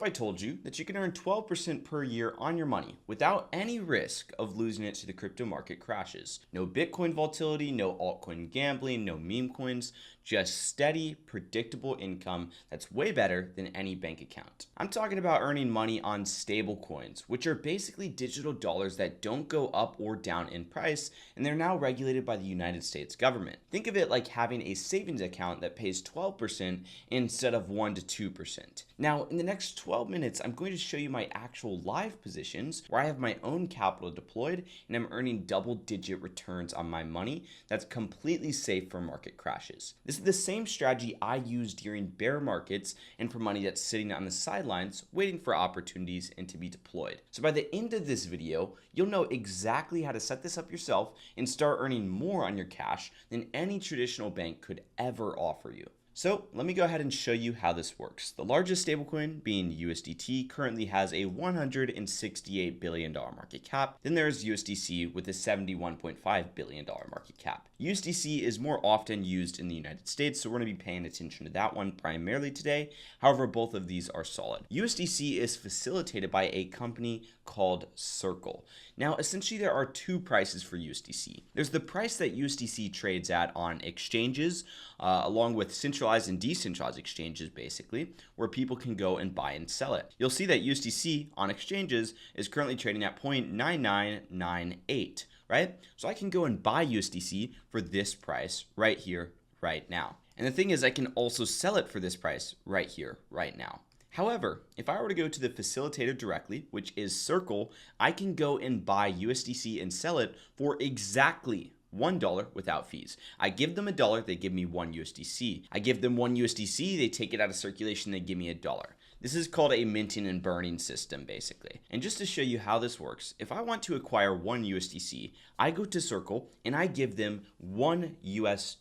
I told you that you can earn 12% per year on your money without any risk of losing it to the crypto market crashes? No Bitcoin volatility, no altcoin gambling, no meme coins, just steady, predictable income that's way better than any bank account. I'm talking about earning money on stablecoins, which are basically digital dollars that don't go up or down in price, and they're now regulated by the United States government. Think of it like having a savings account that pays 12% instead of 1 to 2%. Now, in the next 12 minutes, I'm going to show you my actual live positions where I have my own capital deployed and I'm earning double-digit returns on my money that's completely safe for market crashes. This is the same strategy I use during bear markets and for money that's sitting on the sidelines waiting for opportunities and to be deployed. So by the end of this video, you'll know exactly how to set this up yourself and start earning more on your cash than any traditional bank could ever offer you. So let me go ahead and show you how this works. The largest stablecoin, being USDT, currently has a $168 billion market cap. Then there's USDC with a $71.5 billion market cap. USDC is more often used in the United States, so we're going to be paying attention to that one primarily today. However, both of these are solid. USDC is facilitated by a company called Circle. Now, essentially, there are two prices for USDC. There's the price that USDC trades at on exchanges, along with centralized and decentralized exchanges, basically, where people can go and buy and sell it. You'll see that USDC on exchanges is currently trading at 0.9998, right? So I can go and buy USDC for this price right here, right now. And the thing is, I can also sell it for this price right here, right now. However, if I were to go to the facilitator directly, which is Circle, I can go and buy USDC and sell it for exactly $1 without fees. I give them $1, they give me 1 USDC. I give them 1 USDC, they take it out of circulation, they give me $1. This is called a minting and burning system, basically. And just to show you how this works, if I want to acquire 1 USDC, I go to Circle and I give them $1 US,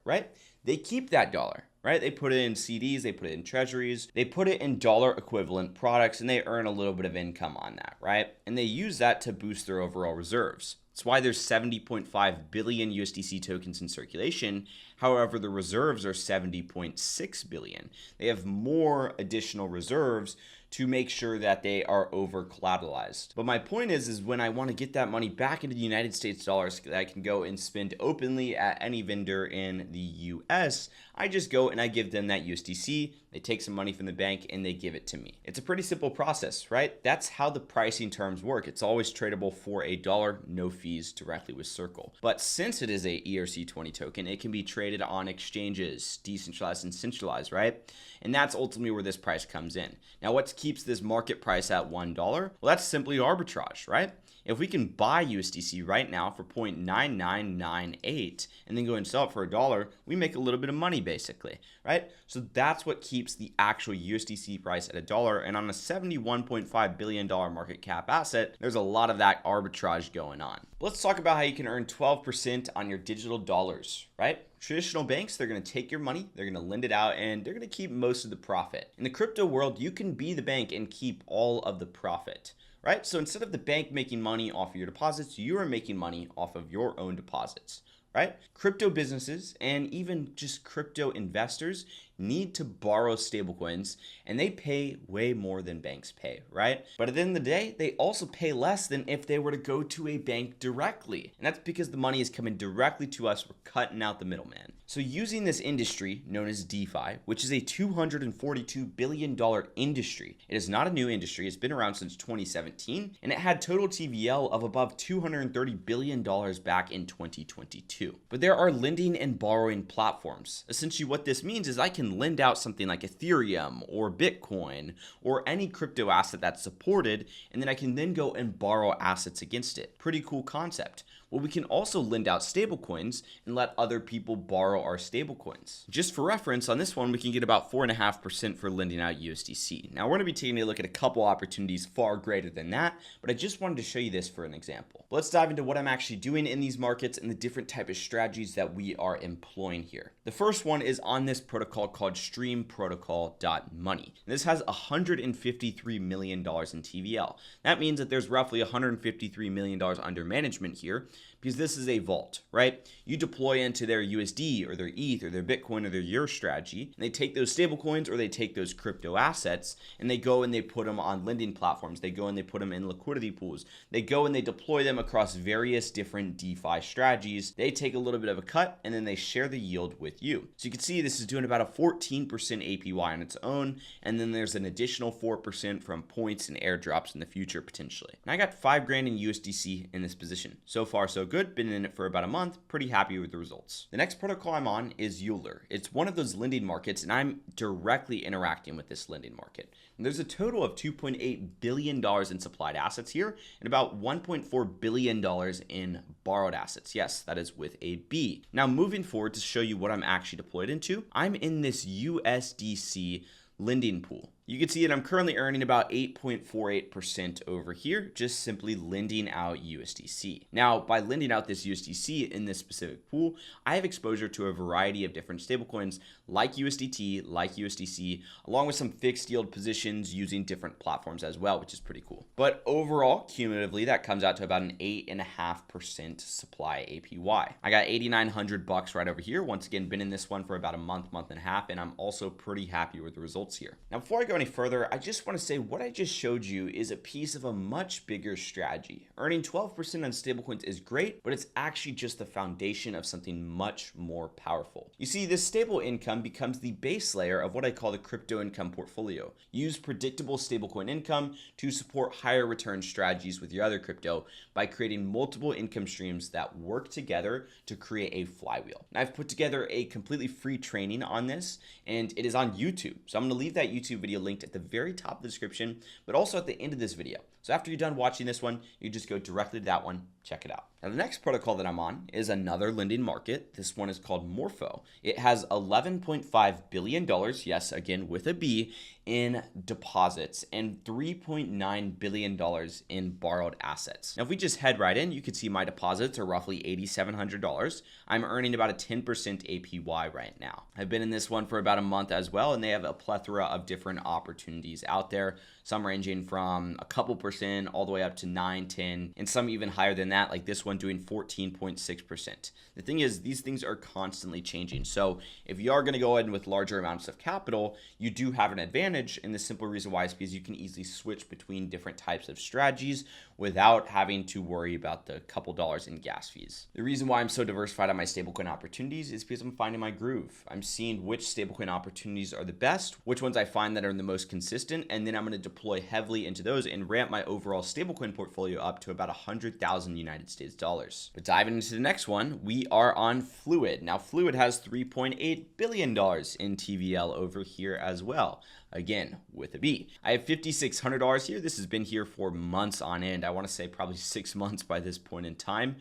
right? They keep that dollar, right? They put it in CDs, they put it in treasuries, they put it in dollar equivalent products, and they earn a little bit of income on that, right? And they use that to boost their overall reserves. That's why there's 70.5 billion USDC tokens in circulation. However, the reserves are 70.6 billion. They have more additional reserves to make sure that they are over collateralized. But my point is when I want to get that money back into the United States dollars that I can go and spend openly at any vendor in the US, I just go and I give them that USDC, they take some money from the bank and they give it to me. It's a pretty simple process, right? That's how the pricing terms work. It's always tradable for $1, no fees directly with Circle. But since it is a ERC20 token, it can be traded on exchanges, decentralized and centralized, right? And that's ultimately where this price comes in. Now, what keeps this market price at $1? Well, that's simply arbitrage, right? If we can buy USDC right now for 0.9998 and then go and sell it for $1, we make a little bit of money basically, right? So that's what keeps the actual USDC price at $1. And on a $71.5 billion market cap asset, there's a lot of that arbitrage going on. Let's talk about how you can earn 12% on your digital dollars, right? Traditional banks, they're going to take your money, they're going to lend it out, and they're going to keep most of the profit. In the crypto world, you can be the bank and keep all of the profit. Right? So instead of the bank making money off of your deposits, you are making money off of your own deposits, right? Crypto businesses and even just crypto investors need to borrow stablecoins, and they pay way more than banks pay, right? But at the end of the day, they also pay less than if they were to go to a bank directly. And that's because the money is coming directly to us. We're cutting out the middleman. So using this industry known as DeFi, which is a $242 billion industry, it is not a new industry. It's been around since 2017, and it had total TVL of above $230 billion back in 2022. But there are lending and borrowing platforms. Essentially what this means is I can lend out something like Ethereum or Bitcoin or any crypto asset that's supported, and then I can then go and borrow assets against it. Pretty cool concept. Well, we can also lend out stablecoins and let other people borrow our stablecoins. Just for reference, on this one, we can get about 4.5% for lending out USDC. Now, we're going to be taking a look at a couple opportunities far greater than that, but I just wanted to show you this for an example. Let's dive into what I'm actually doing in these markets and the different type of strategies that we are employing here. The first one is on this protocol called streamprotocol.money. This has $153 million in TVL. That means that there's roughly $153 million under management here. because this is a vault, right? You deploy into their USD or their ETH or their Bitcoin or their Euro strategy, and they take those stablecoins or they take those crypto assets and they go and they put them on lending platforms. They go and they put them in liquidity pools. They go and they deploy them across various different DeFi strategies. They take a little bit of a cut and then they share the yield with you. So you can see this is doing about a 14% APY on its own, and then there's an additional 4% from points and airdrops in the future potentially. And I got 5 grand in USDC in this position. So far so good, been in it for about a month, pretty happy with the results. The next protocol I'm on is Euler. It's one of those lending markets and I'm directly interacting with this lending market. And there's a total of $2.8 billion in supplied assets here and about $1.4 billion in borrowed assets. Yes, that is with a B. Now moving forward to show you what I'm actually deployed into, I'm in this USDC lending pool. You can see that I'm currently earning about 8.48% over here, just simply lending out USDC. Now, by lending out this USDC in this specific pool, I have exposure to a variety of different stablecoins like USDT, like USDC, along with some fixed yield positions using different platforms as well, which is pretty cool. But overall, cumulatively, that comes out to about an 8.5% supply APY. I got $8,900 right over here. Once again, been in this one for about a month and a half, and I'm also pretty happy with the results here. Now, before I go any further, I just want to say what I just showed you is a piece of a much bigger strategy. Earning 12% on stablecoins is great, but it's actually just the foundation of something much more powerful. You see, this stable income becomes the base layer of what I call the crypto income portfolio. Use predictable stablecoin income to support higher return strategies with your other crypto by creating multiple income streams that work together to create a flywheel. And I've put together a completely free training on this, and it is on YouTube. So I'm going to leave that YouTube video linked at the very top of the description, but also at the end of this video. So after you're done watching this one, you just go directly to that one, check it out. Now the next protocol that I'm on is another lending market. This one is called Morpho. It has $11.5 billion, yes, again with a B, in deposits and $3.9 billion in borrowed assets. Now if we just head right in, you can see my deposits are roughly $8,700. I'm earning about a 10% APY right now. I've been in this one for about a month as well, and they have a plethora of different opportunities out there. Some ranging from a couple percent all the way up to 9, 10, and some even higher than that, like this one doing 14.6%. The thing is, these things are constantly changing. So if you are going to go in with larger amounts of capital, you do have an advantage. And the simple reason why is because you can easily switch between different types of strategies without having to worry about the couple dollars in gas fees. The reason why I'm so diversified on my stablecoin opportunities is because I'm finding my groove. I'm seeing which stablecoin opportunities are the best, which ones I find that are the most consistent, and then I'm going to deploy heavily into those and ramp my overall stablecoin portfolio up to about 100,000 United States dollars. But diving into the next one, we are on Fluid. Now Fluid has $3.8 billion in TVL over here as well. Again, with a B. I have $5,600 here. This has been here for months on end. I want to say probably 6 months by this point in time.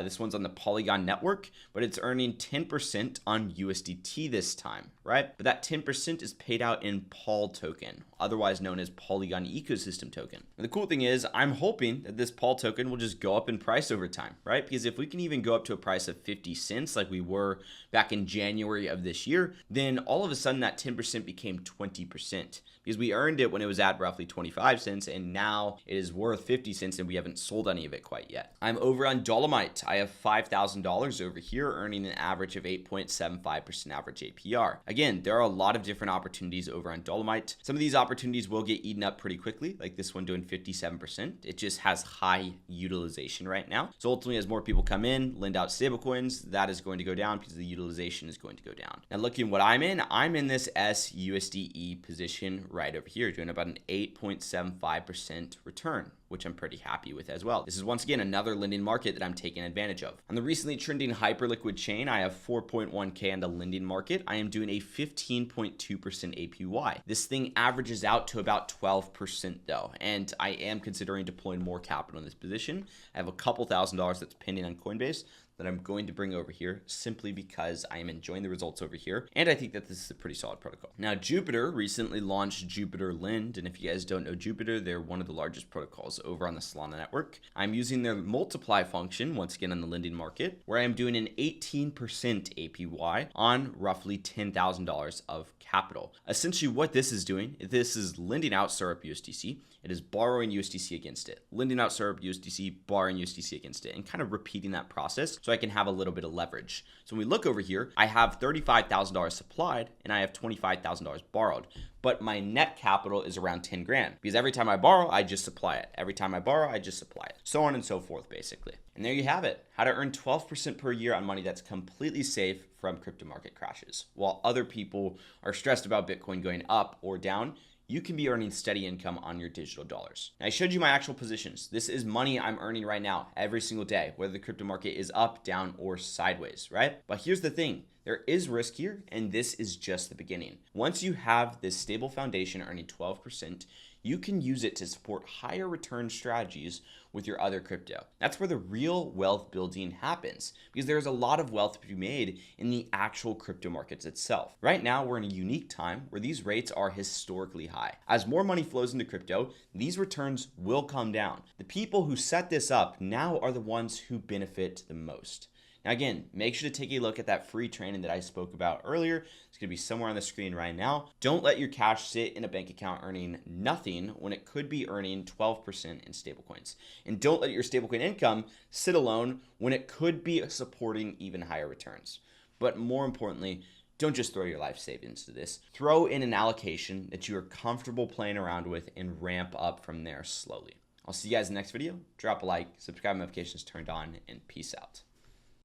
This one's on the Polygon network, but it's earning 10% on USDT this time, right? But that 10% is paid out in POL token, otherwise known as Polygon ecosystem token. And the cool thing is I'm hoping that this POL token will just go up in price over time, right? Because if we can even go up to a price of 50 cents like we were back in January of this year, then all of a sudden that 10% became 20%. Because we earned it when it was at roughly 25 cents and now it is worth 50 cents and we haven't sold any of it quite yet. I'm over on Dolomite. I have $5,000 over here, earning an average of 8.75% average APR. Again, there are a lot of different opportunities over on Dolomite. Some of these opportunities will get eaten up pretty quickly, like this one doing 57%. It just has high utilization right now. So ultimately, as more people come in, lend out stablecoins, that is going to go down because the utilization is going to go down. Now looking what I'm in this SUSDE position right over here, doing about an 8.75% return, which I'm pretty happy with as well. This is once again another lending market that I'm taking advantage of. On the recently trending Hyperliquid chain, I have 4.1K on the lending market. I am doing a 15.2% APY. This thing averages out to about 12% though, and I am considering deploying more capital in this position. I have a couple $1,000s that's pending on Coinbase that I'm going to bring over here simply because I am enjoying the results over here, and I think that this is a pretty solid protocol. Now, Jupiter recently launched Jupiter Lend, and if you guys don't know Jupiter, they're one of the largest protocols over on the Solana network. I'm using their multiply function, once again on the lending market, where I am doing an 18% APY on roughly $10,000 of capital. Essentially what this is doing, this is lending out Syrup USDC. It is borrowing USDC against it, lending out Syrup USDC, borrowing USDC against it, and kind of repeating that process so I can have a little bit of leverage. So when we look over here, I have $35,000 supplied and I have $25,000 borrowed. But my net capital is around 10 grand because every time I borrow, I just supply it. Every time I borrow, I just supply it. So on and so forth, basically. And there you have it. How to earn 12% per year on money that's completely safe from crypto market crashes. While other people are stressed about Bitcoin going up or down, you can be earning steady income on your digital dollars. Now, I showed you my actual positions. This is money I'm earning right now every single day, whether the crypto market is up, down, or sideways, right? But here's the thing. There is risk here, and this is just the beginning. Once you have this stable foundation earning 12%, you can use it to support higher return strategies with your other crypto. That's where the real wealth building happens, because there's a lot of wealth to be made in the actual crypto markets itself. Right now, we're in a unique time where these rates are historically high. As more money flows into crypto, these returns will come down. The people who set this up now are the ones who benefit the most. Now, again, make sure to take a look at that free training that I spoke about earlier. It's going to be somewhere on the screen right now. Don't let your cash sit in a bank account earning nothing when it could be earning 12% in stablecoins. And don't let your stablecoin income sit alone when it could be supporting even higher returns. But more importantly, don't just throw your life savings to this. Throw in an allocation that you are comfortable playing around with and ramp up from there slowly. I'll see you guys in the next video. Drop a like, subscribe, notifications turned on, and peace out.